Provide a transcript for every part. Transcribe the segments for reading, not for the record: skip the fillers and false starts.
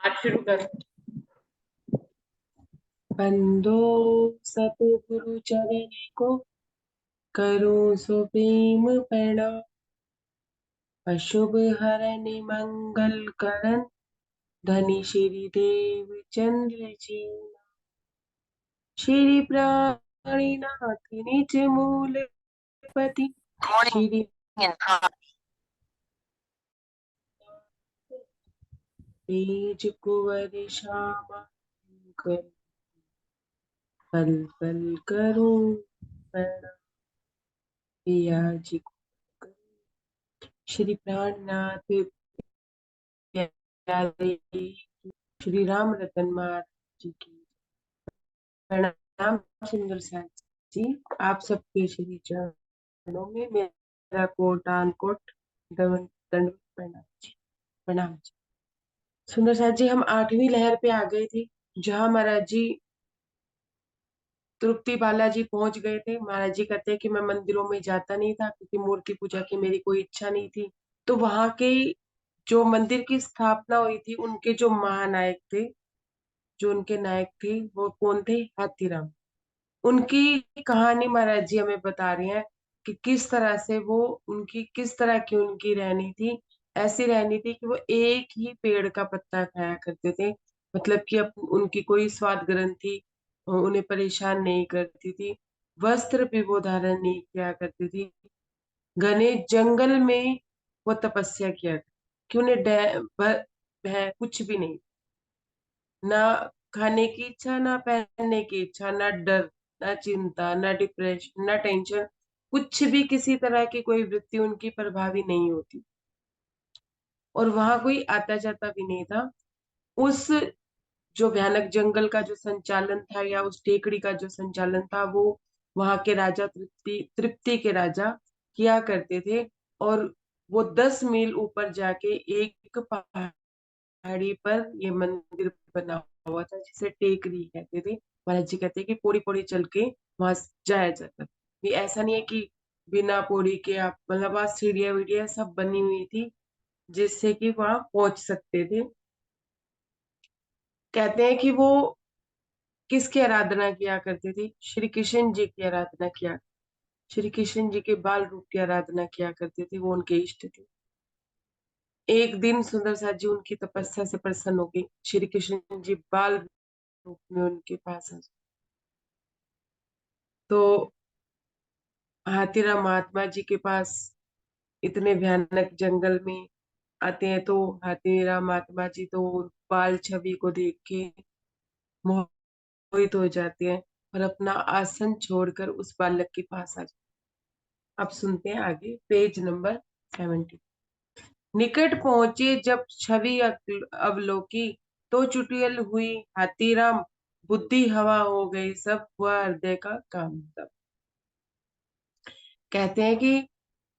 आज शुरू कर। बंदो सतगुरु चरण को करो सो प्रेम प्रणाम। अशुभ हरन मंगल करन धनी श्री देव चंद्र जी। श्री प्राणीनाथ निज मूलपति श्री तेज कुंवर श्यामा पल पल करूं प्रणाम। पिया जी को श्री प्राणनाथ प्यारे श्री राम रतन महाराज जी की प्रणाम। सुंदर साथ जी, आप सबके श्री चरणों में मेरा कोटान कोट दंड प्रणाम जी। प्रणाम जी। सुंदर साथ जी, हम 8वीं लहर पे आ गए थे, जहां महाराज जी तृप्ति बालाजी पहुंच गए थे। महाराज जी कहते हैं कि मैं मंदिरों में जाता नहीं था क्योंकि मूर्ति पूजा की मेरी कोई इच्छा नहीं थी। तो वहां के जो मंदिर की स्थापना हुई थी, उनके जो महानायक थे, जो उनके नायक थे, वो कौन थे? हाथीराम। उनकी कहानी महाराज जी हमें बता रहे हैं कि किस तरह से वो, उनकी किस तरह की उनकी रहनी थी। ऐसी रहनी थी कि वो एक ही पेड़ का पत्ता खाया करते थे। मतलब कि अब उनकी कोई स्वाद ग्रंथि उन्हें परेशान नहीं करती थी। वस्त्र भी वो धारण नहीं किया करती थी। घने जंगल में वो तपस्या किया कि उन्हें कुछ भी नहीं, ना खाने की इच्छा, ना पहनने की इच्छा, ना डर, ना चिंता, ना डिप्रेशन, ना टेंशन। कुछ भी किसी तरह की कोई वृत्ति उनकी प्रभावी नहीं होती। और वहां कोई आता जाता भी नहीं था। उस जो भयानक जंगल का जो संचालन था, या उस टेकड़ी का जो संचालन था, वो वहां के राजा तृप्ति तृप्ति के राजा किया करते थे। और वो 10 मील ऊपर जाके एक पहाड़ी पर ये मंदिर बना हुआ था, जिसे टेकरी कहते थे। महाराज जी कहते हैं कि पौड़ी पौड़ी चल के वहां जाया जाता था। ये ऐसा नहीं है कि बिना पौड़ी के आप, मतलब वहां सीढ़ियां वीडिया सब बनी हुई थी जिससे कि वहां पहुंच सकते थे। कहते हैं कि वो किसकी आराधना किया करते थे? श्री कृष्ण जी की आराधना किया। श्री कृष्ण जी के बाल रूप की आराधना किया करते थे, वो उनके इष्ट थे। एक दिन सुंदर साथ जी उनकी तपस्या से प्रसन्न हो गई। श्री कृष्ण जी बाल रूप में उनके पास आ गए। तो हाथीराम महात्मा जी के पास इतने भयानक जंगल में आते हैं, तो हाथीराम महात्मा जी तो बाल छवि को देख के मोहित हो जाते हैं और अपना आसन छोड़कर उस बालक के पास आ जाते हैं। अब सुनते हैं आगे, पेज नंबर 70। निकट पहुंचे जब छवि अवलोकी, तो चुटियल हुई हाथीराम, बुद्धि हवा हो गई सब, हुआ हृदय का काम तब। कहते हैं कि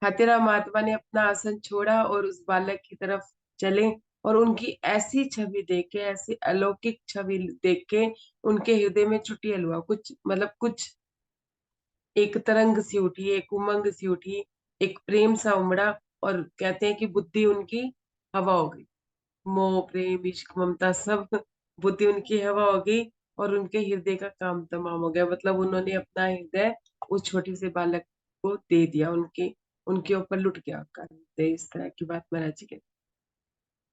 हाथीराम महात्मा ने अपना आसन छोड़ा और उस बालक की तरफ चले। और उनकी ऐसी छवि देख के, ऐसी अलौकिक छवि देख के उनके हृदय में चुटियल हुआ कुछ, मतलब कुछ एक तरंग सी उठी, एक उमंग सी उठी, एक प्रेम सा उमड़ा। और कहते हैं कि बुद्धि उनकी हवा हो गई। मोह प्रेम इश्क ममता सब बुद्धि उनकी हवा हो गई। और उनके हृदय का काम तमाम हो गया। मतलब उन्होंने अपना हृदय उस छोटी से बालक को दे दिया, उनके उनके ऊपर लुट गया उनका हृदय। इस तरह की बात महाराज जी कहते।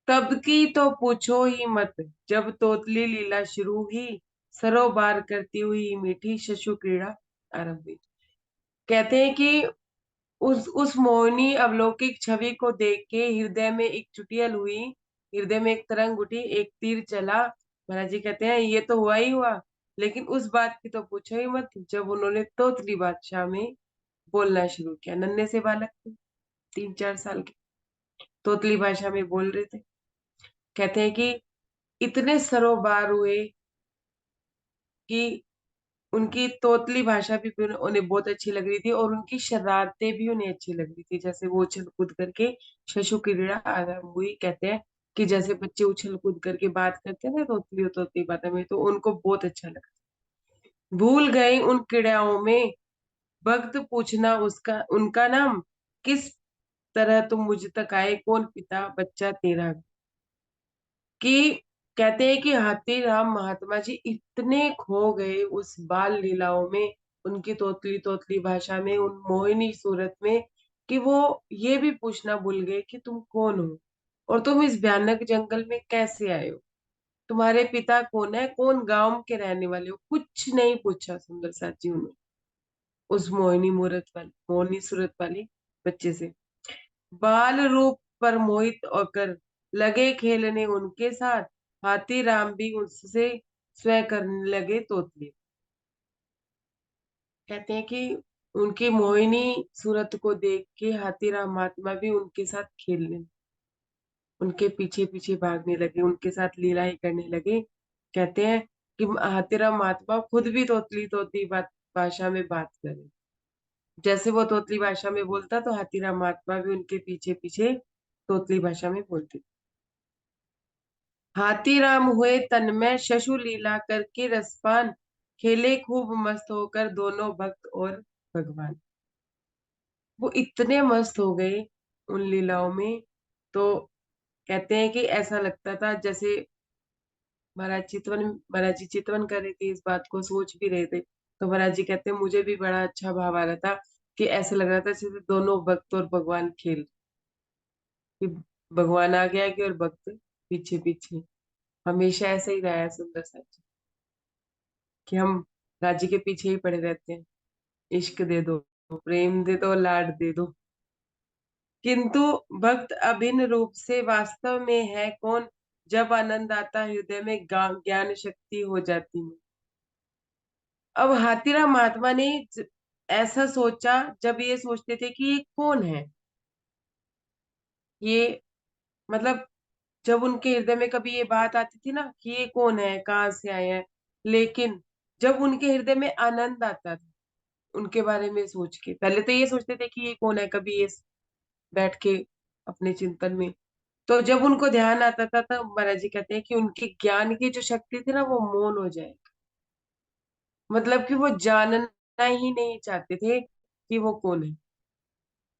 तब की तो पूछो ही मत, जब तोतली लीला शुरू हुई, सरोबार करती हुई मीठी शशु क्रीड़ा आरंभ हुई। कहते हैं कि उस मोहिनी अवलौकिक छवि को देख के हृदय में एक चुटियल हुई, हृदय में एक तरंग उठी, एक तीर चला। महाराज जी कहते हैं ये तो हुआ ही हुआ, लेकिन उस बात की तो पूछो ही मत जब उन्होंने तोतली बादशाह में बोलना शुरू किया। नन्हे से बालक थे, 3-4 साल के, तोतली भाषा में बोल रहे थे। कहते हैं कि इतने सरोबार हुए कि उनकी तोतली भाषा भी उन्हें बहुत अच्छी लग रही थी, और उनकी शरारतें भी उन्हें अच्छी लग रही थी। जैसे वो उछल कूद करके शशु क्रीड़ा आरंभ हुई। कहते हैं कि जैसे बच्चे उछल कूद करके बात करते हैं ना, तोतली तोतली बातों में, तो उनको बहुत अच्छा लगा। भूल गई उन क्रीड़ाओं में वक्त पूछना उसका उनका नाम, किस तरह तुम मुझ तक आए, कौन पिता बच्चा तेरा। कि कहते हैं कि हाथीराम महात्मा जी इतने खो गए उस बाल लीलाओं में, उनकी तोतली तोतली भाषा में, उन मोहिनी सूरत में, कि वो ये भी पूछना भूल गए कि तुम कौन हो और तुम इस भयानक जंगल में कैसे आए हो, तुम्हारे पिता कौन है, कौन गांव के रहने वाले हो, कुछ नहीं पूछा सुंदर साथ जी उन्होंने उस मोहिनी सूरत वाली बच्चे से। बाल रूप पर मोहित होकर लगे खेलने उनके साथ, हाथी राम भी उससे स्वयं करने लगे तोतले। कहते हैं कि उनकी मोहिनी सूरत को देख के हाथी राम महात्मा भी उनके साथ खेलने, उनके पीछे पीछे भागने लगे, उनके साथ लीलाएं करने लगे। कहते हैं कि हाथी राम महात्मा खुद भी तोतली तोतली भाषा में बात करे, जैसे वो तोतली भाषा में बोलता तो हाथीराम महात्मा भी उनके पीछे पीछे तोतली भाषा में बोलते। हाथीराम हुए तन्मय, शशु लीला करके रसपान, खेले खूब मस्त होकर दोनों भक्त और भगवान। वो इतने मस्त हो गए उन लीलाओं में, तो कहते हैं कि ऐसा लगता था जैसे महाराज जी चितवन कर रहे थे, इस बात को सोच भी रहे थे, तो महाराज जी कहते हैं मुझे भी बड़ा अच्छा भाव आ रहा था, कि ऐसा लग रहा था जैसे दोनों भक्त और भगवान खेल, कि भगवान आगे आगे और भक्त पीछे पीछे। हमेशा ऐसा ही रहा है सुंदर साच, कि हम राज्य के पीछे ही पड़े रहते हैं, इश्क दे दो, प्रेम दे दो, लाड दे दो। किंतु भक्त अभिन्न रूप से वास्तव में है कौन, जब आनंद आता हृदय में ज्ञान शक्ति हो जाती है। अब हाथीराम महात्मा ने ऐसा सोचा, जब ये सोचते थे कि ये कौन है, ये मतलब जब उनके हृदय में कभी ये बात आती थी ना कि ये कौन है, कहाँ से आए हैं, लेकिन जब उनके हृदय में आनंद आता था उनके बारे में सोच के, पहले तो ये सोचते थे कि ये कौन है, कभी ये बैठ के अपने चिंतन में, तो जब उनको ध्यान आता था तब महाराज जी कहते हैं कि उनकी ज्ञान की जो शक्ति थी ना वो मौन हो जाए, मतलब कि वो जानना ही नहीं चाहते थे कि वो कौन है।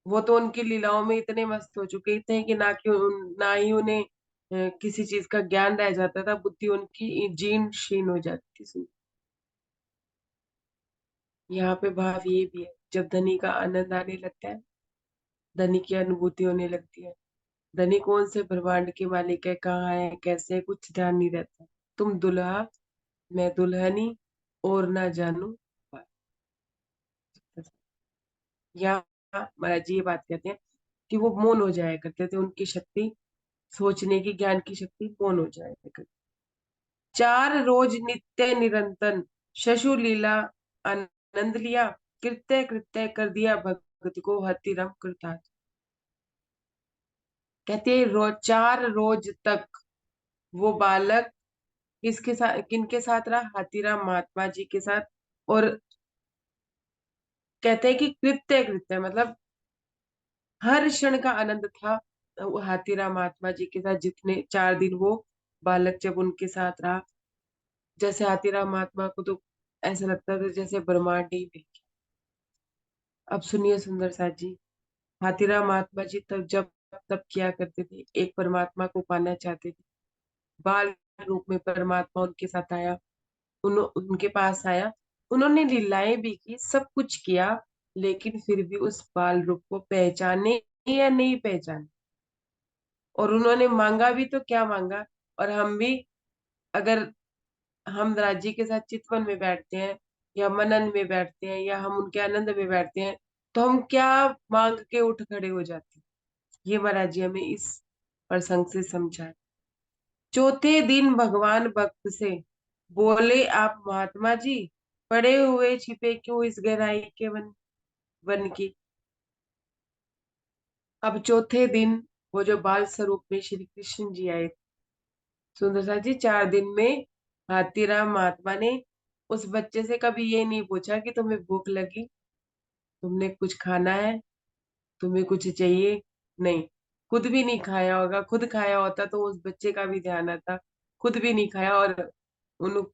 वो तो उनकी लीलाओं में इतने मस्त हो चुके थे कि ना ही उन्हें किसी चीज का ज्ञान रह जाता था, बुद्धि उनकी जीर्ण शीर्ण हो जाती थी। यहाँ पे भाव ये भी है, जब धनी का आनंद आने लगता है, धनी की अनुभूति होने लगती है, धनी कौन से ब्रह्मांड के मालिक है, कहाँ है, कैसे है, कुछ ध्यान नहीं रहता। तुम दुल्हा, मैं दुल्हनी, और ना जानू। यहाँ महाराज जी ये बात कहते हैं कि वो मौन हो जाया करते थे, उनकी शक्ति, सोचने की ज्ञान की शक्ति मौन हो जाया करती। चार रोज नित्य निरंतर शशु लीला आनंद लिया, कृत्य कृत्य कर दिया भगत को हतिरम कृतार्थ। कहते हैं रोज, चार रोज तक वो बालक किसके साथ, किनके साथ रहा, हाथीराम महात्मा जी के साथ। और कहते हैं कि कृत्य कृत्य मतलब हर क्षण का आनंद था वो हाथीराम महात्मा जी के साथ, जितने 4 दिन वो बालक जब उनके साथ रहा, जैसे हाथीराम महात्मा को तो ऐसा लगता था जैसे ब्रह्मांड ही मिल गया। अब सुनिए सुंदर साथ जी, हाथीराम महात्मा जी तब जब तब किया करते थे, एक परमात्मा को पाना चाहते थे, बाल रूप में परमात्मा उनके साथ आया, उनके पास आया, उन्होंने लीलाएं भी की, सब कुछ किया, लेकिन फिर भी उस बाल रूप को पहचाने या नहीं पहचाने। और उन्होंने मांगा भी तो क्या मांगा, और हम भी अगर हम राज्य के साथ चितवन में बैठते हैं या मनन में बैठते हैं या हम उनके आनंद में बैठते हैं, तो हम क्या मांग के उठ खड़े हो जाते हैं। ये महाराज जी हमें इस प्रसंग से समझाए। चौथे दिन भगवान भक्त से बोले, आप महात्मा जी पड़े हुए छिपे क्यों इस गहराई के वन की। अब चौथे दिन वो जो बाल स्वरूप में श्री कृष्ण जी आए, सुंदर सा जी 4 दिन में हाथीराम महात्मा ने उस बच्चे से कभी ये नहीं पूछा कि तुम्हें भूख लगी, तुमने कुछ खाना है, तुम्हें कुछ चाहिए, नहीं। खुद भी नहीं खाया होगा, खुद खाया होता तो उस बच्चे का भी ध्यान आता, खुद भी नहीं खाया, और उन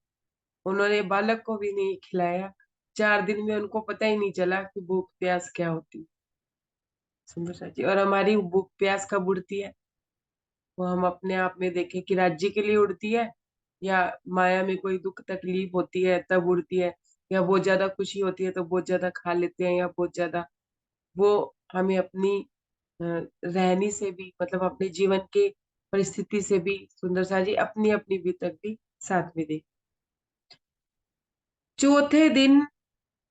उन्होंने बालक को भी नहीं खिलाया। 4 दिन में उनको पता ही नहीं चला कि भूख प्यास क्या होती। सुंदर सा जी, और हमारी भूख प्यास कब उड़ती है, वो हम अपने आप में देखें कि राज्य के लिए उड़ती है, या माया में कोई दुख तकलीफ होती है तब उड़ती है, या बहुत ज्यादा खुशी होती है तो बहुत ज्यादा खा लेते हैं, या बहुत ज्यादा वो हमें अपनी रहनी से भी, मतलब अपने जीवन के परिस्थिति से भी, सुंदर सा जी अपनी अपनी बीतक भी साथ में दे। चौथे दिन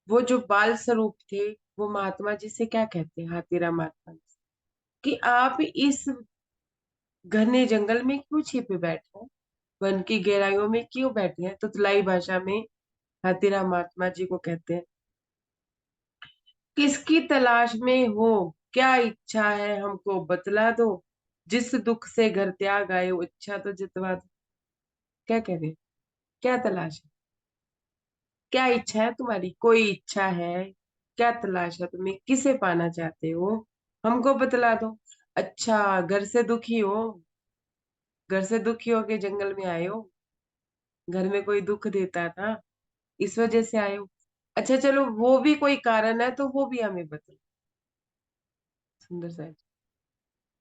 वो जो बाल स्वरूप थे, वो महात्मा जी से क्या कहते हैं, हाथीराम महात्मा जी कि आप इस घने जंगल में क्यों छिपे बैठे हैं, वन की गहराइयों में क्यों बैठे हैं। तो तुलाई भाषा में हाथीराम महात्मा जी को कहते हैं, किसकी तलाश में हो, क्या इच्छा है हमको बतला दो, जिस दुख से घर त्याग आए हो इच्छा तो जतवा दो। क्या कह रहे हैं, क्या तलाश है, क्या इच्छा है तुम्हारी, कोई इच्छा है, क्या तलाश है तुम्हें, किसे पाना चाहते हो, हमको बतला दो। अच्छा, घर से दुखी हो, घर से दुखी हो के जंगल में आए हो, घर में कोई दुख देता था इस वजह से आए हो। अच्छा चलो, वो भी कोई कारण है तो वो भी हमें बतला। सुंदर सा है।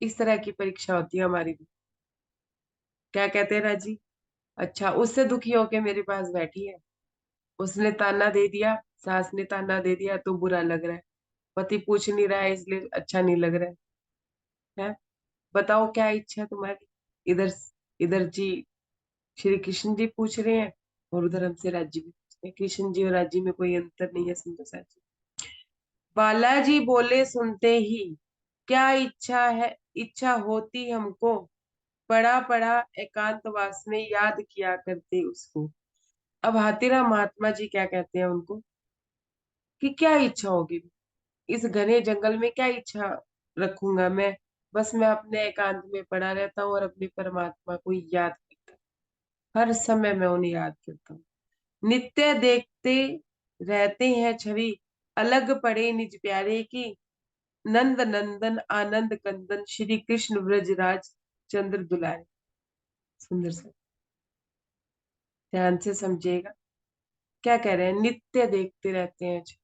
इस तरह की परीक्षा होती है हमारी भी। क्या कहते हैं राजी, अच्छा उससे दुखी होके मेरे पास बैठी है, उसने ताना दे दिया, सास ने ताना दे दिया तो बुरा लग रहा है, पति पूछ नहीं रहा है इसलिए अच्छा नहीं लग रहा है। बताओ क्या इच्छा है तुम्हारी। इधर इधर जी श्री कृष्ण जी पूछ रहे हैं, और उधर हमसे राज्य भी पूछ रहे हैं। कृष्ण जी और राज्य में कोई अंतर नहीं है, सुंदर सा जी। बालाजी बोले सुनते ही, क्या इच्छा है, इच्छा होती हमको, पड़ा पड़ा एकांतवास में याद किया करते उसको। अब हाथीराम महात्मा जी क्या कहते हैं उनको कि क्या इच्छा होगी, इस घने जंगल में क्या इच्छा रखूंगा मैं, बस मैं अपने एकांत में पड़ा रहता हूँ और अपने परमात्मा को याद करता हूँ, हर समय मैं उन्हें याद करता हूँ। नित्य देखते रहते हैं छवि, अलग पड़े निज प्यारे की, नंद नंदन आनंद कंदन श्री कृष्ण ब्रजराज चंद्र दुलारे। सुंदर सा, ध्यान से समझिएगा। क्या कह रहे हैं, नित्य देखते रहते हैं छवि।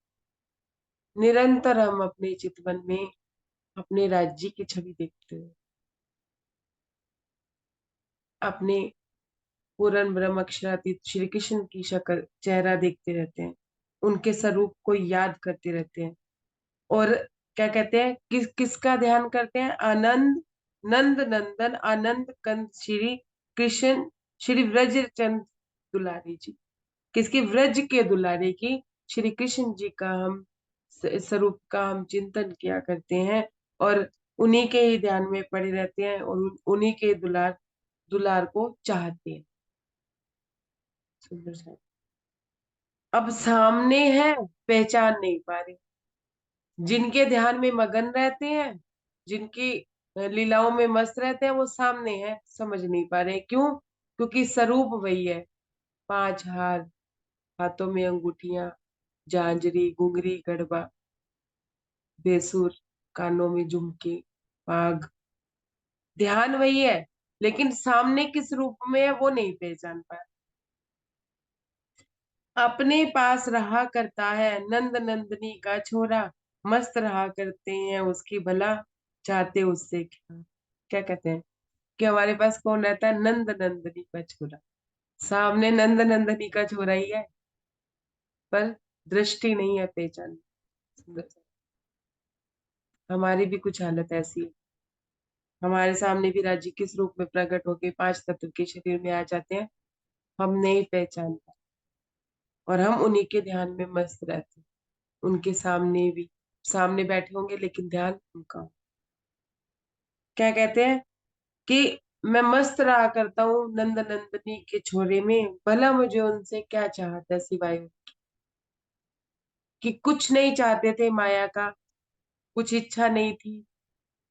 निरंतर हम अपने चितवन में अपने राज्य की छवि देखते हैं, अपने पूर्ण ब्रह्म अक्षरातीत श्री कृष्ण की शक्ल चेहरा देखते रहते हैं, उनके स्वरूप को याद करते रहते हैं। और क्या कहते हैं, किसका ध्यान करते हैं, आनंद नंद नंदन आनंद कंद श्री कृष्ण श्री व्रज चंद दुलारी जी, किसकी, व्रज के दुलारे की श्री कृष्ण जी का हम स्वरूप का हम चिंतन किया करते हैं, और उन्हीं के ही ध्यान में पड़े रहते हैं, और उन्हीं के दुलार दुलार को चाहते हैं। सुंदर सा, अब सामने है, पहचान नहीं पा रहे, जिनके ध्यान में मगन रहते हैं, जिनकी लीलाओं में मस्त रहते हैं, वो सामने है, समझ नहीं पा रहे। क्यों, क्योंकि स्वरूप वही है, पांच हार, हाथों में अंगूठियां, झांझरी घुंघरी गढ़वा बेसुर, कानों में झुमके पाग, ध्यान वही है, लेकिन सामने किस रूप में है वो नहीं पहचान पा रहे। अपने पास रहा करता है नंद नंदनी का छोरा, मस्त रहा करते हैं उसकी भला, चाहते उससे क्या। क्या कहते हैं कि हमारे पास कौन रहता है, नंद नंदनी का छोरा, सामने नंद नंदनी का छोरा ही है, पर दृष्टि नहीं है, पहचान। हमारी भी कुछ हालत ऐसी है, हमारे सामने भी राज्य किस रूप में प्रकट होके पांच तत्व के शरीर में आ जाते हैं, हम नहीं पहचान पाते, और हम उन्हीं के ध्यान में मस्त रहते हैं। उनके सामने भी, सामने बैठे होंगे लेकिन ध्यान उनका हो। क्या कहते हैं कि मैं मस्त रहा करता हूँ नंद नंदनी के छोरे में, भला मुझे उनसे क्या चाहता है सिवाय कि कुछ नहीं चाहते थे माया का, कुछ इच्छा नहीं थी,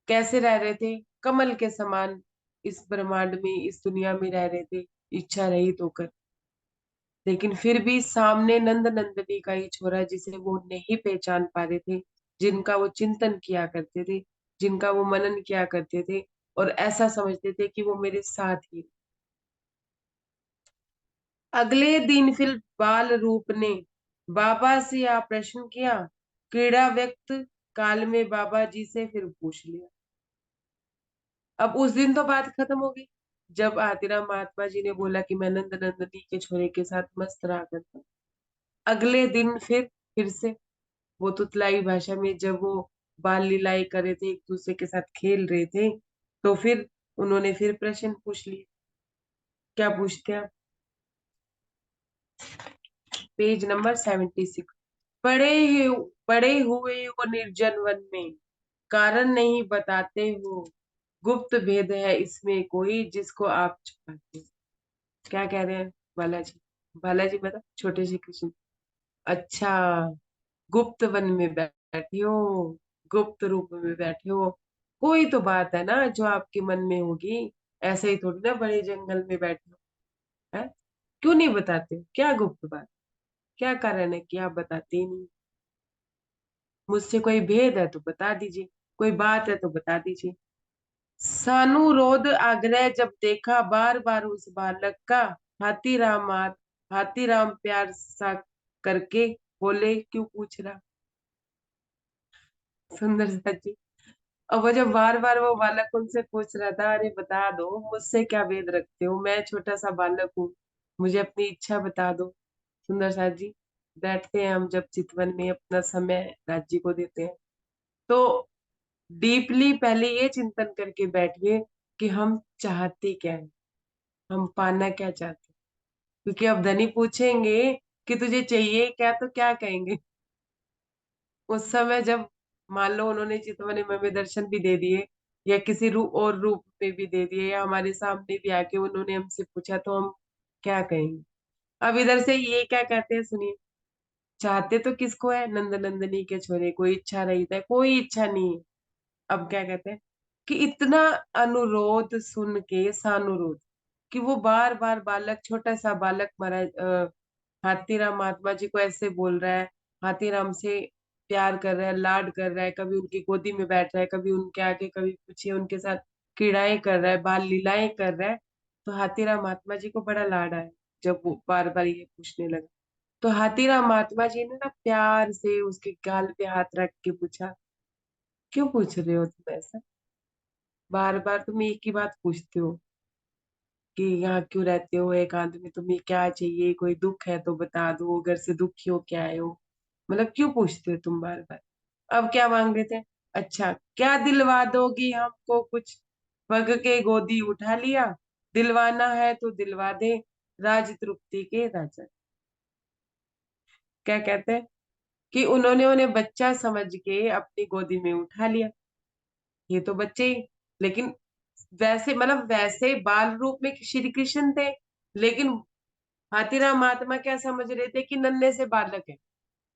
कैसे रह रहे थे, कमल के समान इस ब्रह्मांड में इस दुनिया में रह रहे थे, इच्छा रहित होकर। लेकिन फिर भी सामने नंद नंदनी का ही छोरा, जिसे वो नहीं पहचान पा रहे थे, जिनका वो चिंतन किया करते थे, जिनका वो मनन किया करते थे, और ऐसा समझते थे कि वो मेरे साथ ही। अगले दिन फिर बाल रूप ने बाबा से यह प्रश्न किया, क्रीड़ा व्यक्त काल में बाबा जी से फिर पूछ लिया। अब उस दिन तो बात खत्म हो गई, जब आतीराम महात्मा जी ने बोला कि मैं नंद नंदनी के छोरे के साथ मस्त रहा करता हूँ। अगले दिन फिर से वो तुतलाई भाषा में जब वो बाल लीलाएं कर रहे थे, एक दूसरे के साथ खेल रहे थे, तो फिर उन्होंने फिर प्रश्न पूछ लिए। क्या पूछते हैं? Page number 76। पड़े हुए हो निर्जन वन में, कारण नहीं बताते हो, गुप्त भेद है इसमें कोई जिसको आप छुपाते हो। क्या कह रहे हैं बालाजी? बालाजी मतलब छोटे श्री कृष्ण। अच्छा, गुप्त वन में बैठे हो, गुप्त रूप में बैठे हो, कोई तो बात है ना जो आपके मन में होगी। ऐसे ही थोड़ी ना बड़े जंगल में बैठे हो, है? क्यों नहीं बताते? क्या गुप्त बात, क्या कारण है कि आप बताते ही नहीं? मुझसे कोई भेद है तो बता दीजिए, कोई बात है तो बता दीजिए। सानुरोध आग्रह जब देखा बार बार उस बालक का, हाथीराम प्यार सा करके बोले, क्यों पूछ रहा? सुंदर सा जी। और वो जब बार बार वो बालक उनसे पूछ रहा था, अरे बता दो, मुझसे क्या भेद रखते हो, मैं छोटा सा बालक हूँ, मुझे अपनी इच्छा बता दो। सुंदर सा जी, बैठते हैं हम जब चितवन में, अपना समय राज्य को देते हैं, तो डीपली पहले ये चिंतन करके बैठिए कि हम चाहते क्या है, हम पाना क्या चाहते हैं। क्योंकि अब धनी पूछेंगे कि तुझे चाहिए क्या, तो क्या कहेंगे? उस समय जब मान लो उन्होंने चितवन में हमें दर्शन भी दे दिए, या किसी रूप और रूप में भी दे दिए, या हमारे सामने भी आके उन्होंने हमसे पूछा, तो हम क्या कहेंगे? अब इधर से ये क्या कहते हैं, सुनिए। चाहते तो किसको है? नंद नंदनी के छोरे, कोई इच्छा रही है, कोई इच्छा नहीं है। अब क्या कहते हैं कि इतना अनुरोध सुन के, सानुरोध, कि वो बार बार बालक, छोटा सा बालक महाराज हाथीराम महात्मा जी को ऐसे बोल रहा है, हाथीराम से प्यार कर रहा है, लाड कर रहा है, कभी उनकी गोदी में बैठ रहा है, कभी उनके आगे, कभी पीछे उनके साथ क्रीड़ाएं कर रहा है, बाल लीलाएं कर रहा है। तो हाथीराम महात्मा जी को बड़ा लाड आया जब वो बार बार ये पूछने लगा। तो हाथीराम महात्मा जी ने ना प्यार से उसके गाल पे हाथ रख के पूछा, क्यों पूछ रहे हो तुम ऐसा? बार बार तुम एक ही बात पूछते हो कि यहाँ क्यों रहते हो एकांत में, तुम्हें क्या चाहिए, कोई दुख है तो बता दो, घर से दुखी हो क्या आए हो, मतलब क्यों पूछते हो तुम बार बार? अब क्या मांग रहे थे? अच्छा, क्या दिलवा दोगी हमको कुछ, पग के गोदी उठा लिया, दिलवाना है तो दिलवा दे, राज तृप्ति के राजा। क्या कहते हैं कि उन्होंने उन्हें बच्चा समझ के अपनी गोदी में उठा लिया। ये तो बच्चे ही, लेकिन वैसे मतलब वैसे बाल रूप में श्री कृष्ण थे, लेकिन हाथीराम महात्मा क्या समझ रहे थे कि नन्हे से बालक है।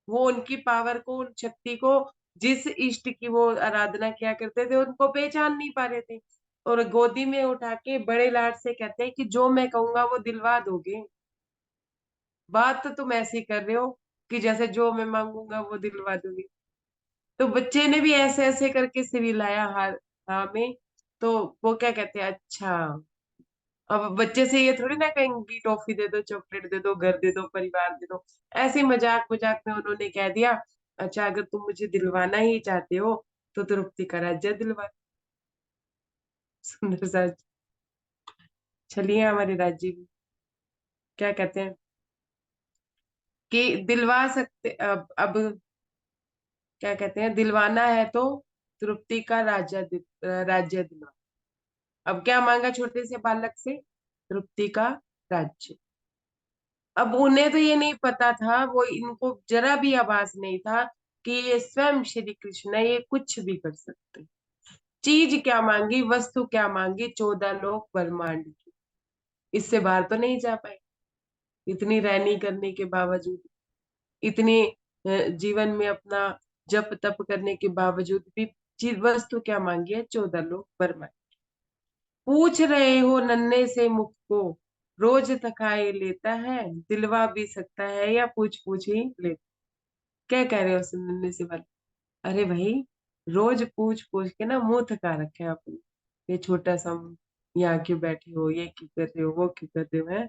वो उनकी पावर को, उन शक्ति को, जिस इष्ट की वो आराधना किया करते थे, उनको पहचान नहीं पा रहे थे। और गोदी में उठा के बड़े लाड से कहते हैं कि जो मैं कहूंगा वो दिलवा दोगे। बात तो तुम ऐसी कर रहे हो कि जैसे जो मैं मांगूंगा वो दिलवा दोगे। तो बच्चे ने भी ऐसे ऐसे करके सिविलाया हार, हाँ में। तो वो क्या कहते हैं, अच्छा, अब बच्चे से ये थोड़ी ना कहेंगे टॉफी दे दो, चॉकलेट दे दो, घर दे दो, परिवार दे दो। ऐसे ही मजाक मजाक में उन्होंने कह दिया, अच्छा अगर तुम मुझे दिलवाना ही चाहते हो तो द्रौपदी का राज्य दिलवा। सुंदर सा, चलिए हमारे राज्य में क्या कहते हैं कि दिलवा सकते, अब क्या कहते हैं, दिलवाना है तो द्रौपदी का राज्य दिलवा। अब क्या मांगा छोटे से बालक से? द्रौपदी का राज्य। अब उन्हें तो ये नहीं पता था, वो इनको जरा भी आभास नहीं था कि ये स्वयं श्री कृष्ण है, ये कुछ भी कर सकते। चीज क्या मांगी, वस्तु क्या मांगी, 14 लोक ब्रह्मांड की, इससे बाहर तो नहीं जा पाए। इतनी रैनी करने के बावजूद, इतनी जीवन में अपना जप तप करने के बावजूद भी, चीज वस्तु क्या मांगी है? 14 लोक ब्रह्मांड। पूछ रहे हो नन्हे से मुख को, रोज थकाए लेता है, दिलवा भी सकता है या पूछ पूछ ही लेता। क्या कह रहे हो नन्हे से वाले? अरे भाई, रोज पूछ पूछ के ना मुंह थका रखे हैं आपने, ये छोटा सा मुंह, यहाँ क्यों बैठे हो, ये क्यों कर रहे हो, वो क्यों कर रहे हो, है?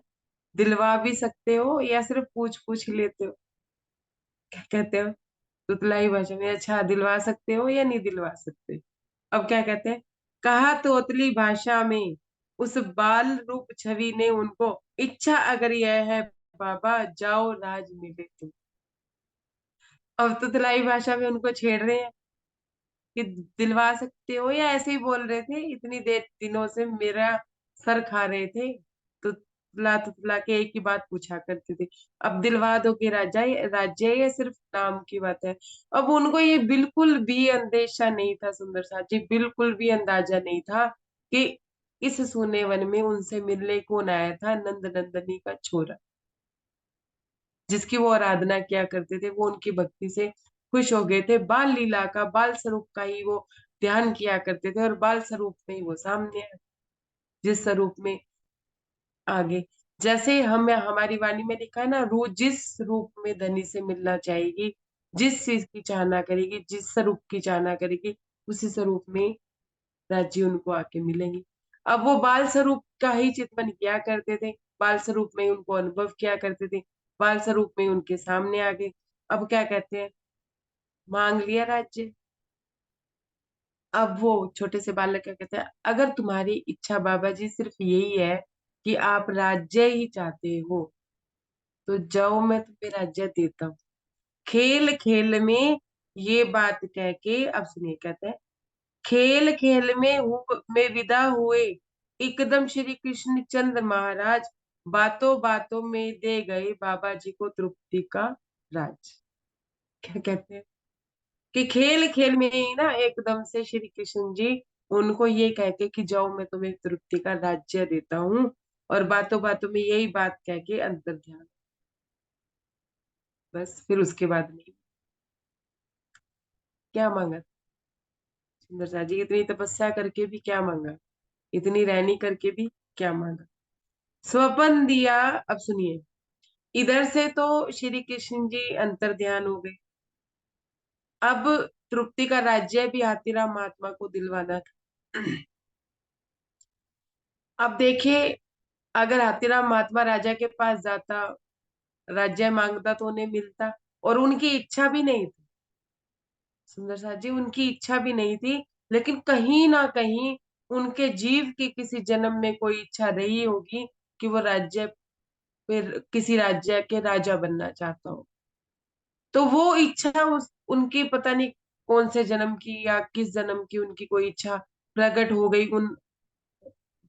दिलवा भी सकते हो या सिर्फ पूछ पूछ ही लेते हो? क्या कहते हो तुतलाई भाषा में? अच्छा, दिलवा सकते हो या नहीं दिलवा सकते? अब क्या कहते हैं कहा तोतली भाषा में उस बाल रूप छवि ने उनको, इच्छा अगर यह है बाबा जाओ राज मिले तुम। अब तुतलाई भाषा में उनको छेड़ रहे हैं कि दिलवा सकते हो, या ऐसे ही बोल रहे थे इतनी देर दिनों से मेरा सर खा रहे थे, तो तुतला के एक ही बात पूछा करते थे। अब दिलवा दो कि राजा राज्य, ये सिर्फ नाम की बात है। अब उनको ये बिल्कुल भी अंदेशा नहीं था, सुंदर साथ जी, बिल्कुल भी अंदाजा नहीं था कि इस सूने वन में उनसे मिलने कौन आया था, नंद नंदनी का छोरा, जिसकी वो आराधना किया करते थे। वो उनकी भक्ति से खुश हो गए थे, बाल लीला का, बाल स्वरूप का ही वो ध्यान किया करते थे, और बाल स्वरूप में ही वो सामने आए, जिस स्वरूप में आगे। जैसे हम हमारी वाणी में लिखा है ना, रू जिस रूप में धनी से मिलना चाहेगी, जिस चीज की चाहना करेगी, जिस स्वरूप की चाहना करेगी, उसी स्वरूप में राज्य उनको आके मिलेंगे। अब वो बाल स्वरूप का ही चिंतन किया करते थे, बाल स्वरूप में ही उनको अनुभव किया करते थे, बाल स्वरूप में ही उनके सामने आ गए। अब क्या कहते हैं, मांग लिया राज्य। अब वो छोटे से बालक क्या कहते हैं, अगर तुम्हारी इच्छा बाबा जी सिर्फ यही है कि आप राज्य ही चाहते हो, तो जाओ मैं तुम्हें राज्य देता हूँ। खेल खेल में ये बात कह के, अब सुनिए कहते हैं, खेल खेल में विदा हुए एकदम श्री कृष्ण चंद्र महाराज, बातों बातों में दे गए बाबा जी को तृप्ति का राज। क्या कहते हैं कि खेल खेल में ही ना एकदम से श्री कृष्ण जी उनको ये कह के कि जाओ मैं तुम्हें तृप्ति का राज्य देता हूँ, और बातों बातों में यही बात कह के अंतर ध्यान। बस फिर उसके बाद नहीं। क्या मांगा सुंदर सा जी, इतनी तपस्या करके भी क्या मांगा, इतनी रैनी करके भी क्या मांगा, स्वपन दिया। अब सुनिए, इधर से तो श्री कृष्ण जी अंतर ध्यान हो गए। अब तृप्ति का राज्य भी हाथीराम महात्मा को दिलवाना था। अब देखिए, अगर हाथीराम महात्मा राजा के पास जाता, राज्य मांगता, तो उन्हें मिलता, और उनकी इच्छा भी नहीं थी, सुंदर साथ जी, उनकी इच्छा भी नहीं थी, लेकिन कहीं ना कहीं उनके जीव की किसी जन्म में कोई इच्छा रही होगी कि वो राज्य, फिर किसी राज्य के राजा बनना चाहता हो। तो वो इच्छा उनकी पता नहीं कौन से जन्म की या किस जन्म की उनकी कोई इच्छा प्रकट हो गई उन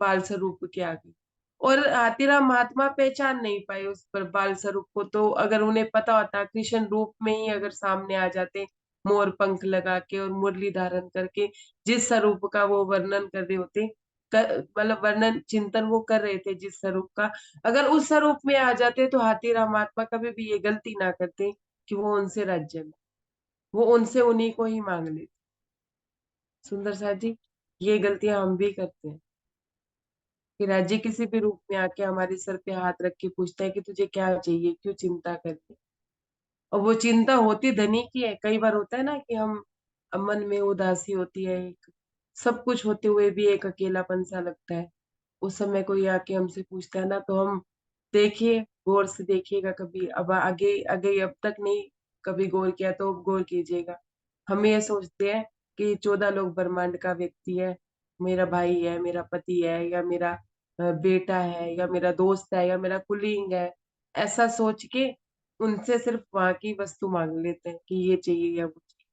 बाल स्वरूप के आगे। और हाथीराम महात्मा पहचान नहीं पाए उस पर बाल स्वरूप को, तो अगर उन्हें पता होता कृष्ण रूप में ही अगर सामने आ जाते, मोर पंख लगा के और मुरली धारण करके, जिस स्वरूप का वो वर्णन कर रहे होते, मतलब वर्णन चिंतन वो कर रहे थे जिस स्वरूप का, अगर उस स्वरूप में आ जाते, तो हाथीराम महात्मा कभी भी ये गलती ना करते कि वो उनसे राज्य में, वो उनसे उन्हीं को ही मांग लेते। सुंदर साथ जी, ये गलतियां हम भी करते हैं कि राज्य किसी भी रूप में आके हमारे सर पे हाथ रख के पूछता है कि तुझे क्या चाहिए, क्यों चिंता करते। और वो चिंता होती धनी की है। कई बार होता है ना कि हम मन में उदासी होती है, एक सब कुछ होते हुए भी एक अकेलापन सा लगता है, उस समय कोई आके हमसे पूछता है ना, तो हम देखिए, गौर से देखिएगा, कभी अब आगे आगे अब तक नहीं कभी गौर किया तो अब गौर कीजिएगा। हम ये सोचते हैं कि 14 लोग ब्रह्मांड का व्यक्ति है, मेरा भाई है, मेरा पति है, या मेरा बेटा है, या मेरा दोस्त है, या मेरा कुलीग है, ऐसा सोच के उनसे सिर्फ वहां की वस्तु मांग लेते हैं कि ये चाहिए या वो चाहिए।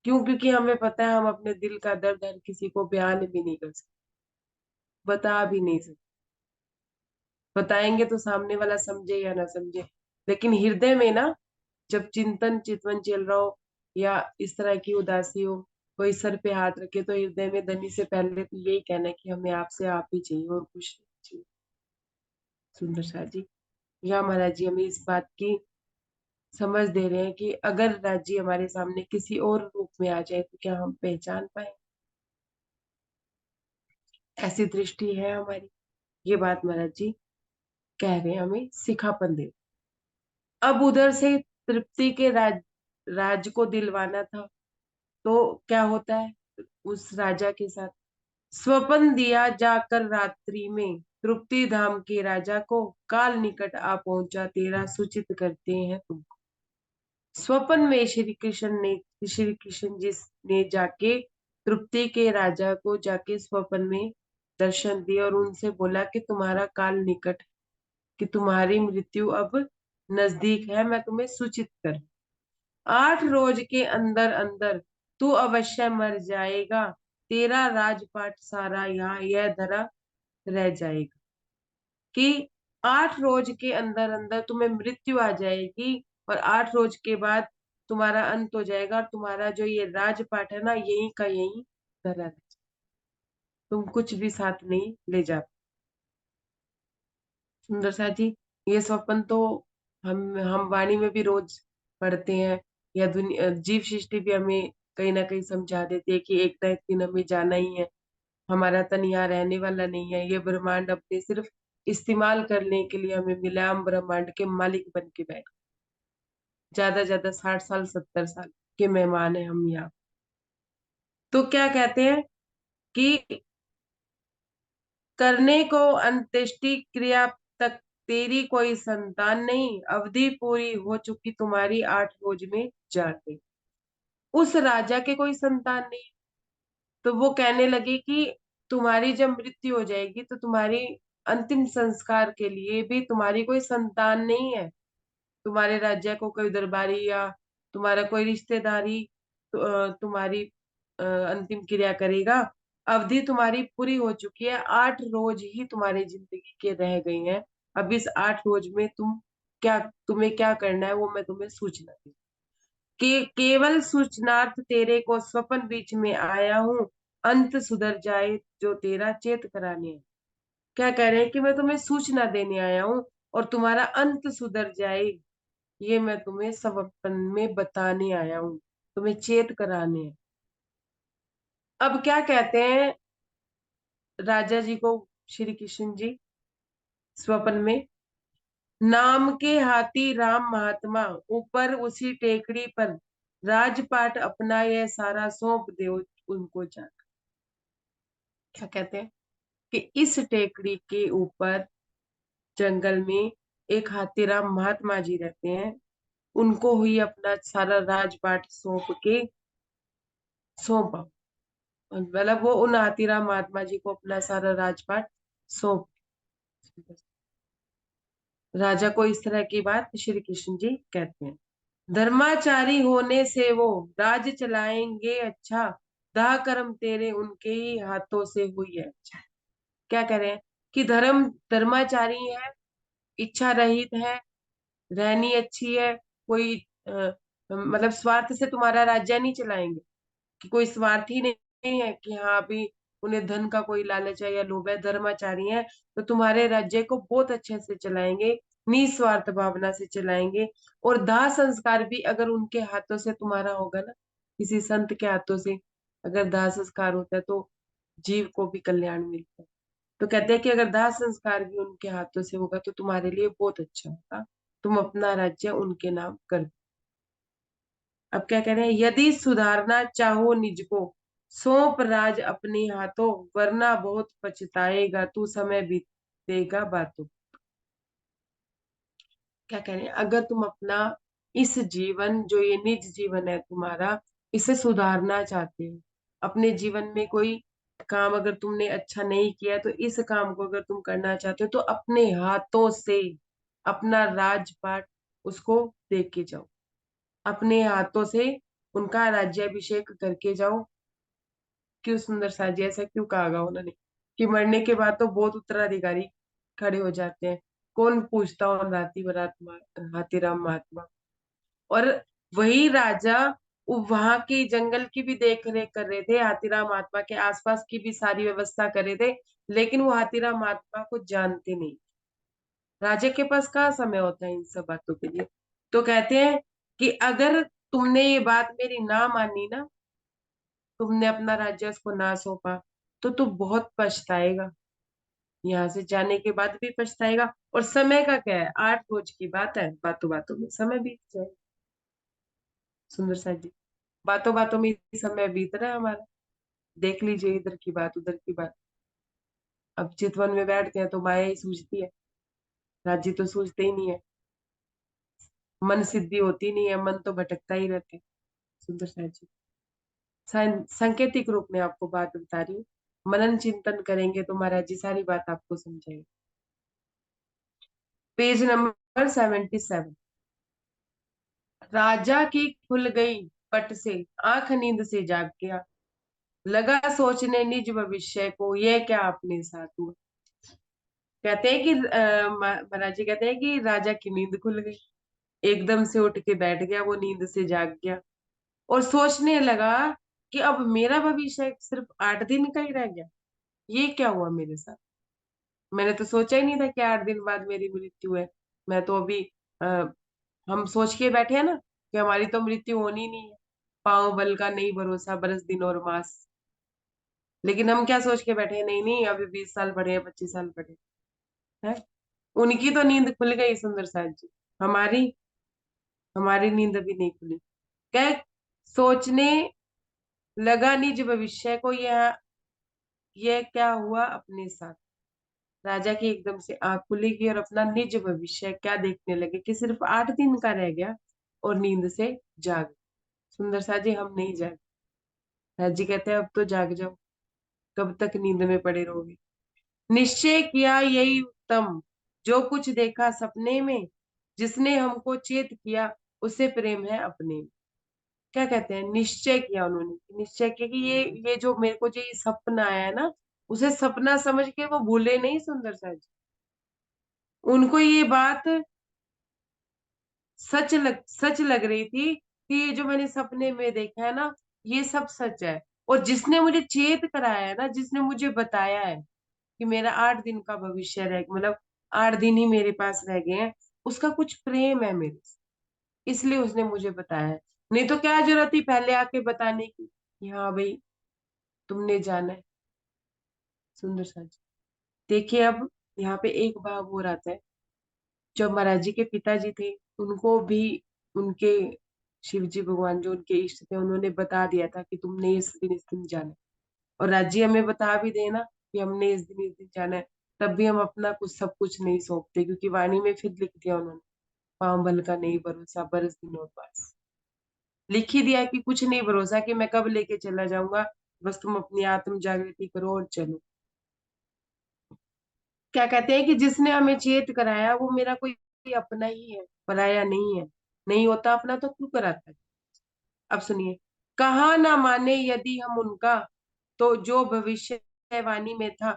क्यों? क्योंकि हमें पता है हम अपने दिल का दर्द हर किसी को बयान भी नहीं कर सकते, बता भी नहीं सकते। बताएंगे तो सामने वाला समझे या ना समझे, लेकिन हृदय में ना, जब चिंतन चितवन चल रहा हो, या इस तरह की उदासी हो, कोई सर पे हाथ रखे, तो हृदय में धनी से पहले तो यही कहना है कि हमें आपसे आप ही चाहिए और कुछ नहीं चाहिए। सुंदर शाह जी, या महाराज जी हमें इस बात की समझ दे रहे हैं कि अगर राज्य हमारे सामने किसी और रूप में आ जाए, तो क्या हम पहचान पाए? ऐसी दृष्टि है हमारी। ये बात महाराज जी कह रहे हैं, हमें सिखापन दे। अब उधर से तृप्ति के राज को दिलवाना था, तो क्या होता है उस राजा के साथ, स्वपन दिया जाकर रात्रि में तृप्ति धाम के राजा को, काल निकट आ पहुंचा तेरा सूचित करते हैं तुमको। स्वपन में श्री कृष्ण जी ने जाके तृप्ति के राजा को जाके स्वप्न में दर्शन दिए और उनसे बोला कि तुम्हारा काल निकट है, कि तुम्हारी मृत्यु अब नजदीक है, मैं तुम्हें सूचित कर। 8 रोज के अंदर अंदर तू अवश्य मर जाएगा, तेरा राजपाट सारा यहाँ यह धरा रह जाएगा। कि 8 रोज के अंदर अंदर तुम्हें मृत्यु आ जाएगी और 8 रोज के बाद तुम्हारा अंत हो जाएगा और तुम्हारा जो ये राजपाट है ना, यहीं का यहीं धरा रह जाएगा। तुम कुछ भी साथ नहीं ले जा। सुंदर सा जी, ये स्वप्न तो हम वाणी में भी रोज पढ़ते हैं, या दुनिया जीव सृष्टि भी हमें कहीं ना कहीं समझा देती है कि एक ना एक दिन हमें जाना ही है। हमारा तन यहाँ रहने वाला नहीं है, ये ब्रह्मांड अपने सिर्फ इस्तेमाल करने के लिए हमें मिला। हम ब्रह्मांड के मालिक बन के बैठ, ज्यादा 60 साल 70 साल के मेहमान है हम यहाँ। तो क्या कहते हैं कि करने को अंत्येष्टि क्रिया तक तेरी कोई संतान नहीं, अवधि पूरी हो चुकी तुम्हारी 8 रोज में जाते। उस राजा के कोई संतान नहीं, तो वो कहने लगे कि तुम्हारी जब मृत्यु हो जाएगी तो तुम्हारी अंतिम संस्कार के लिए भी तुम्हारी कोई संतान नहीं है। तुम्हारे राज्य को कोई दरबारी या तुम्हारा कोई रिश्तेदारी तुम्हारी अंतिम क्रिया करेगा। अवधि तुम्हारी पूरी हो चुकी है, 8 रोज ही तुम्हारी जिंदगी के रह गई हैं। अब इस 8 रोज में तुम्हें क्या करना है वो मैं तुम्हें सूचना दी। केवल सूचनार्थ तेरे को स्वप्न बीच में आया हूँ, अंत सुधर जाए जो तेरा चेत कराने है। क्या कह रहे हैं कि मैं तुम्हें सूचना देने आया हूँ और तुम्हारा अंत सुधर जाए, ये मैं तुम्हें स्वप्न में बताने आया हूँ, तुम्हें चेत कराने हैं। अब क्या कहते हैं राजा जी को श्री कृष्ण जी स्वप्न में, नाम के हाथी राम महात्मा, ऊपर उसी टेकड़ी पर राजपाट अपना यह सारा सौंप दे उनको जा। क्या कहते हैं कि इस टेकड़ी के ऊपर जंगल में एक हाथीराम महात्मा जी रहते हैं, उनको हुई अपना सारा राजपाट सौंपा। मतलब वो उन हाथीराम महात्मा जी को अपना सारा राजपाट सौंप। राजा को इस तरह की बात श्री कृष्ण जी कहते हैं। धर्माचारी होने से वो राज चलाएंगे अच्छा, दाह कर्म तेरे उनके ही हाथों से हुई है अच्छा। क्या कह रहे हैं कि धर्माचारी है, इच्छा रहित है, रहनी अच्छी है, कोई मतलब स्वार्थ से तुम्हारा राज्य नहीं चलाएंगे, कि कोई स्वार्थी नहीं है कि हाँ अभी उन्हें धन का कोई लालच है या लोभ है, धर्माचारी है तो तुम्हारे राज्य को बहुत अच्छे से चलाएंगे, निस्वार्थ भावना से चलाएंगे। और दाह संस्कार भी अगर उनके हाथों से तुम्हारा होगा ना, किसी संत के हाथों से अगर दाह संस्कार होता है तो जीव को भी कल्याण मिलता है। तो कहते हैं कि अगर दाह संस्कार भी उनके हाथों से होगा तो तुम्हारे लिए बहुत अच्छा होगा, तुम अपना राज्य उनके नाम कर दो। अब क्या कह रहे हैं, यदि सुधारना चाहो निज को, सौंप राज अपने हाथों, वरना बहुत पछताएगा तू समय बीतेगा बातों। क्या कह रहे हैं, अगर तुम अपना इस जीवन जो ये निज जीवन है तुम्हारा, इसे सुधारना चाहते हो, अपने जीवन में कोई काम अगर तुमने अच्छा नहीं किया तो इस काम को अगर तुम करना चाहते हो तो अपने हाथों से अपना राजपाट उसको दे के जाओ, अपने हाथों से उनका राज्याभिषेक करके जाओ। क्यों सुंदर सा जी, ऐसा क्यों कहा गा उन्होंने कि मरने के बाद तो बहुत उत्तराधिकारी खड़े हो जाते हैं, कौन पूछता उन हाथीराम महात्मा। और वही राजा वहां की जंगल की भी देख रेख कर रहे थे, हाथीराम महात्मा के आसपास की भी सारी व्यवस्था कर रहे थे, लेकिन वो हाथीराम महात्मा को जानते नहीं। राजा के पास कहाँ समय होता है इन सब बातों के लिए। तो कहते हैं कि अगर तुमने ये बात मेरी ना मानी ना, तुमने अपना राज्य उसको ना सौंपा, तो तू बहुत पछताएगा, यहाँ से जाने के बाद भी पछताएगा। और समय का क्या है, 8 रोज की बात है, बातों बातों में समय बीत जाए। सुंदर सा जी, बातों बातों में ही समय बीत रहा है हमारा। देख लीजिए इधर की बात उधर की बात। अब चितवन में बैठते हैं तो माया ही सूझती है, राज्य तो सूझते ही नहीं है, मन सिद्धि होती नहीं है, मन तो भटकता ही रहता है। सुंदर सा जी, सांकेतिक रूप में आपको बात बता रही हूँ। मनन चिंतन करेंगे तो महाराज जी सारी बात आपको समझाएंगे। Page number 77। राजा की खुल गई पट से, आंख नींद से जाग गया, लगा सोचने निज भविष्य को, ये क्या अपने साथ हुआ। कहते हैं कि महाराज जी कहते हैं कि राजा की नींद खुल गई, एकदम से उठ के बैठ गया, वो नींद से जाग गया और सोचने लगा कि अब मेरा भविष्य सिर्फ 8 दिन का ही रह गया, ये क्या हुआ मेरे साथ। मैंने तो सोचा ही नहीं था कि 8 दिन बाद मेरी मृत्यु है। मैं तो अभी आ, हम सोच के बैठे हैं ना कि हमारी तो मृत्यु होनी नहीं है, पांव बल का नहीं भरोसा, बरस दिन और मास। लेकिन हम क्या सोच के बैठे हैं, नहीं नहीं अभी 20 साल पड़े हैं, 25 साल पड़े हैं। उनकी तो नींद खुल गई सुंदर साथ जी, हमारी हमारी नींद अभी नहीं खुली। क्या सोचने लगा निज भविष्य को, यह क्या हुआ अपने साथ। राजा की एकदम से आंख खुलेगी और अपना निज भविष्य क्या देखने लगे कि सिर्फ 8 दिन का रह गया और नींद से जाग। सुंदर सा जी हम नहीं जाग। राज जी कहते हैं अब तो जाग जाओ, कब तक नींद में पड़े रहोगे। निश्चय किया यही उत्तम, जो कुछ देखा सपने में, जिसने हमको चेत किया उसे प्रेम है अपने में। क्या कहते हैं, निश्चय किया उन्होंने, निश्चय किया कि ये जो मेरे को जो ये सपना आया है ना, उसे सपना समझ के वो भूले नहीं सुंदर सा जी। उनको ये बात सच लग रही थी कि ये जो मैंने सपने में देखा है ना, ये सब सच है। और जिसने मुझे चेत कराया है ना, जिसने मुझे बताया है कि मेरा 8 दिन का भविष्य रह, मतलब 8 दिन ही मेरे पास रह गए हैं, उसका कुछ प्रेम है मेरे से, इसलिए उसने मुझे बताया है। नहीं तो क्या जरूरत थी पहले आके बताने की कि हाँ भाई तुमने जाना है। सुंदर सा जी देखिए, अब यहाँ पे एक भाव और आता है। जो महाराज जी के पिताजी थे, उनको भी उनके शिव जी भगवान जो उनके इष्ट थे, उन्होंने बता दिया था कि तुमने इस दिन जाना है। और राज्य हमें बता भी देना कि हमने इस दिन जाना है, तब भी हम अपना कुछ सब कुछ नहीं सौंपते, क्योंकि वाणी में फिर लिख दिया उन्होंने, पांव बल का नहीं भरोसा, बरस दिन और पास। लिख ही दिया कि कुछ नहीं भरोसा कि मैं कब लेके चला जाऊंगा, बस तुम अपनी आत्म जागृति करो और चलो। क्या कहते हैं कि जिसने हमें चेत कराया वो मेरा कोई अपना ही है, पराया नहीं है। नहीं होता अपना तो क्यों कराता है। अब सुनिए, कहा ना माने यदि हम उनका, तो जो भविष्यवाणी में था,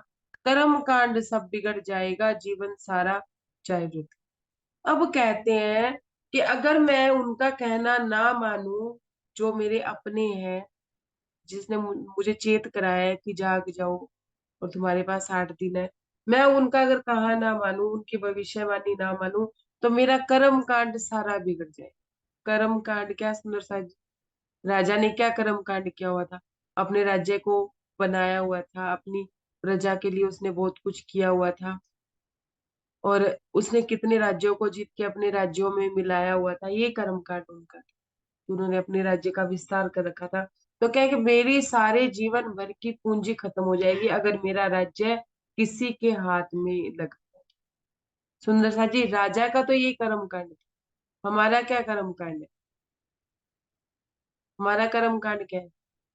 कर्म कांड सब बिगड़ जाएगा, जीवन सारा जाए वृथ। अब कहते हैं कि अगर मैं उनका कहना ना मानूं, जो मेरे अपने हैं, जिसने मुझे चेत कराया है कि जाग जाओ और तुम्हारे पास 8 दिन है, मैं उनका अगर कहा ना मानूं, उनकी भविष्यवाणी ना मानूं, तो मेरा कर्म कांड सारा बिगड़ जाए। कर्म कांड क्या सुंदर सा जी? राजा ने क्या कर्म कांड किया हुआ था, अपने राज्य को बनाया हुआ था, अपनी प्रजा के लिए उसने बहुत कुछ किया हुआ था, और उसने कितने राज्यों को जीत के अपने राज्यों में मिलाया हुआ था, ये कर्म कांड उनका था। उन्होंने अपने राज्य का विस्तार कर रखा था। तो क्या है कि मेरी सारे जीवन भर की पूंजी खत्म हो जाएगी अगर मेरा राज्य किसी के हाथ में लगा। सुंदर सा जी राजा का तो ये कर्म कांड था। हमारा क्या कर्म कांड है? हमारा कर्म कांड क्या है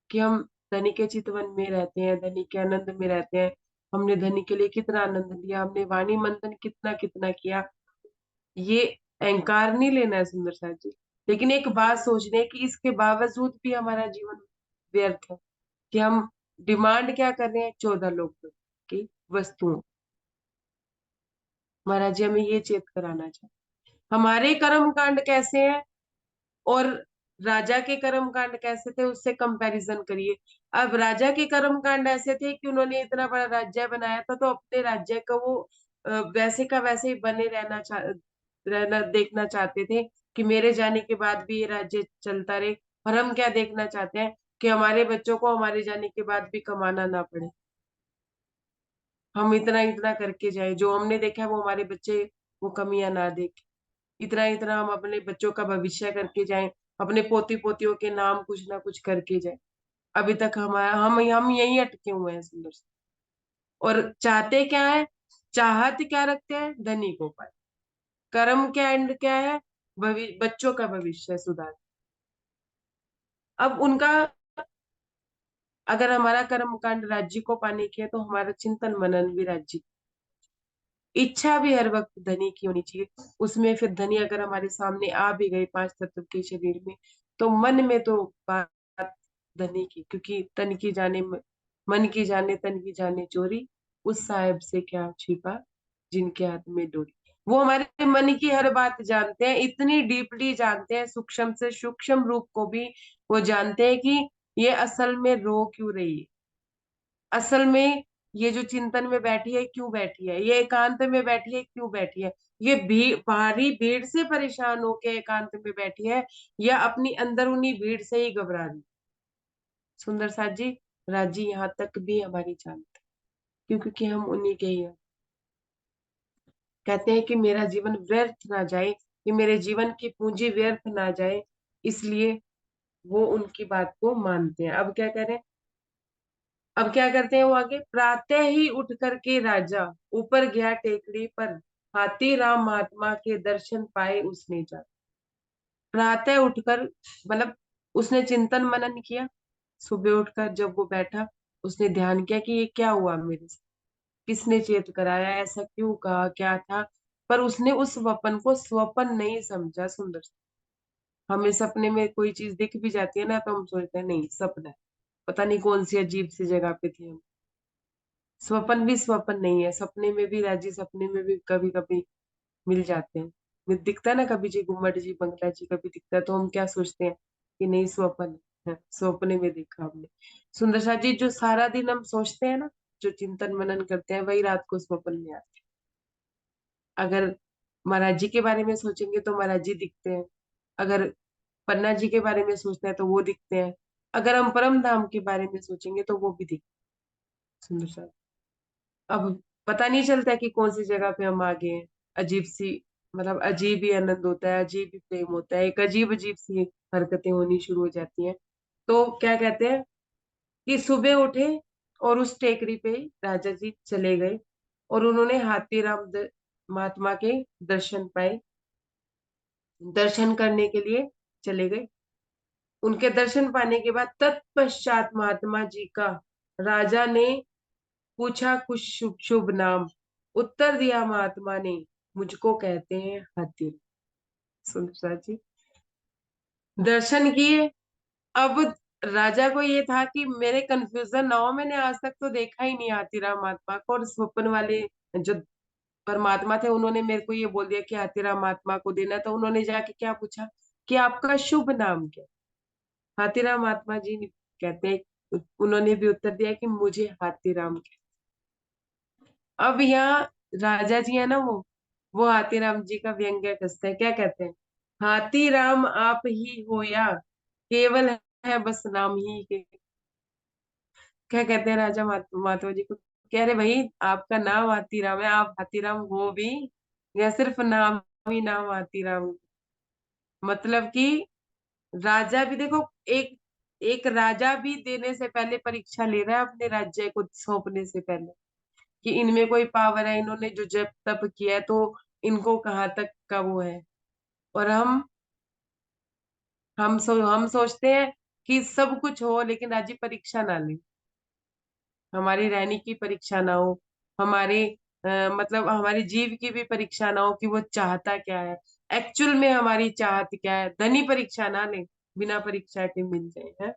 कि हम धनी के चितवन में रहते हैं, धनी के आनंद में रहते हैं। हमने धनी के लिए कितना आनंद लिया, हमने वाणी मंथन कितना कितना किया, ये अहंकार नहीं लेना है सुंदर सा जी। लेकिन एक बात सोचने है कि इसके बावजूद भी हमारा जीवन व्यर्थ है, कि हम डिमांड क्या कर रहे हैं, 14 लोग की वस्तुओं। महाराज जी हमें ये चेत कराना चाहिए हमारे कर्म कांड कैसे हैं और राजा के कर्म कांड कैसे थे, उससे कंपैरिजन करिए। अब राजा के कर्म कांड ऐसे थे कि उन्होंने इतना बड़ा राज्य बनाया था, तो अपने राज्य का वो वैसे का वैसे ही बने रहना देखना चाहते थे कि मेरे जाने के बाद भी ये राज्य चलता रहे। और हम क्या देखना चाहते हैं कि हमारे बच्चों को हमारे जाने के बाद भी कमाना ना पड़े, हम इतना इतना करके जाए, जो हमने देखा है वो हमारे बच्चे वो कमियां ना देखें। इतना इतना हम अपने बच्चों का भविष्य करके जाएं, अपने पोती पोतियों के नाम कुछ ना कुछ करके जाएं। अभी तक हमारा हम यही अटके हुए हैं सुंदर से। और चाहते क्या है, चाहत क्या रखते हैं, धनी को पाए। कर्म क्या एंड क्या है, बच्चों का भविष्य सुधार। अब उनका अगर हमारा कर्म कांड राज्य को पाने की है तो हमारा चिंतन मनन भी राज्य। इच्छा भी हर वक्त धनी की होनी चाहिए। उसमें फिर धनी अगर हमारे सामने आ भी गए पांच तत्व के शरीर में, तो मन में तो बात धनी की, क्योंकि तन की जाने मन की जाने तन की जाने चोरी, उस साहेब से क्या छिपा जिनके हाथ में डोरी। वो हमारे मन की हर बात जानते हैं, इतनी डीपली जानते हैं, सूक्ष्म से सूक्ष्म रूप को भी वो जानते हैं कि ये असल में रो क्यों रही है, असल में ये जो चिंतन में बैठी है क्यों बैठी है, ये एकांत में बैठी है क्यों बैठी है, ये भीड़ भारी भीड़ से परेशान होके एकांत में बैठी है, या अपनी अंदरूनी भीड़ से ही घबरा रही। सुंदर साथ जी, राजी यहाँ तक भी हमारी जानते हैं, क्यों? क्योंकि हम उन्हीं के ही हैं। कहते हैं कि मेरा जीवन व्यर्थ ना जाए, कि मेरे जीवन की पूंजी व्यर्थ ना जाए, इसलिए वो उनकी बात को मानते हैं। अब क्या करें? अब क्या करते हैं वो आगे, प्रातः ही उठ करके राजा ऊपर गया टेकड़ी पर, हाथी राम महात्मा के दर्शन पाए उसने जा। प्रातः उठकर मतलब उसने चिंतन मनन किया। सुबह उठकर जब वो बैठा, उसने ध्यान किया कि ये क्या हुआ मेरे साथ, किसने चेत कराया, ऐसा क्यों कहा, क्या था। पर उसने उस स्वप्न को स्वप्न नहीं समझा। सुंदर, हमें सपने में कोई चीज दिख भी जाती है ना, तो हम सोचते हैं नहीं सपना है, पता नहीं कौन सी अजीब सी जगह पे थे हम। स्वप्न भी स्वप्न नहीं है, सपने में भी राजी, सपने में भी कभी कभी मिल जाते हैं। दिखता है ना कभी जी गुम्मट जी बंगला जी कभी दिखता है, तो हम क्या सोचते हैं कि नहीं स्वप्न है, सपने में देखा हमने। सुंदर सा जी, जो सारा दिन हम सोचते हैं ना, जो चिंतन मनन करते हैं, वही रात को स्वप्न में आते हैं। अगर महाराज जी के बारे में सोचेंगे तो महाराज जी दिखते हैं, अगर पन्ना जी के बारे में सोचते हैं तो वो दिखते हैं, अगर हम परम धाम के बारे में सोचेंगे तो वो भी दिखते हैं। सुंदर सा, अब पता नहीं चलता कि कौन सी जगह पे हम आ गए हैं। अजीब सी, मतलब अजीब ही आनंद होता है, अजीब ही प्रेम होता है, एक अजीब अजीब सी हरकतें होनी शुरू हो जाती हैं। तो क्या कहते हैं कि सुबह उठे और उस टेकरी पे राजा जी चले गए, और उन्होंने महात्मा के दर्शन पाए। दर्शन करने के लिए चले गए। उनके दर्शन पाने के बाद तत्पश्चात महात्मा जी का राजा ने पूछा कुछ शुभ शुभ नाम। उत्तर दिया महात्मा ने, मुझको कहते हैं हाथी। सुंदर जी, दर्शन किए। अब राजा को ये था कि मेरे कंफ्यूजन ना हो, मैंने आज तक तो देखा ही नहीं हाथीराम महात्मा को, और स्वप्न वाले जो परमात्मा थे उन्होंने मेरे को ये बोल दिया कि हाथीराम महात्मा को देना, तो उन्होंने जाके क्या पूछा कि आपका शुभ नाम क्या? हाथीराम महात्मा जी कहते हैं, उन्होंने भी उत्तर दिया कि मुझे हाथीराम। अब यहाँ राजा जी है ना, वो हाथीराम जी का व्यंग्य कसते हैं, क्या कहते हैं, हाथी राम आप ही हो या केवल है बस नाम ही के। क्या कहते हैं राजा महात्मा जी को, कह रहे भाई आपका नाम हाथीराम है, आप हाथीराम हो भी या सिर्फ नाम ही नाम हाथीराम? मतलब कि राजा भी देखो, एक एक राजा भी देने से पहले परीक्षा ले रहा है अपने राज्य को सौंपने से पहले, कि इनमें कोई पावर है, इन्होंने जो जप तप किया है, तो इनको कहाँ तक का वो है। और हम सोचते हैं कि सब कुछ हो लेकिन राज्य परीक्षा ना ले, हमारी रहने की परीक्षा ना हो, हमारे मतलब हमारी जीव की भी परीक्षा ना हो कि वो चाहता क्या है, एक्चुअल में हमारी चाहत क्या है, धनी परीक्षा ना ले, बिना परीक्षा के मिल जाए है।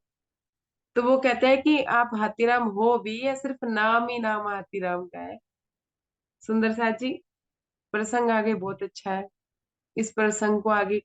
तो वो कहते हैं कि आप हाथीराम हो भी या सिर्फ नाम ही नाम हाथीराम का है। सुंदर साथ जी, प्रसंग आगे बहुत अच्छा है, इस प्रसंग को आगे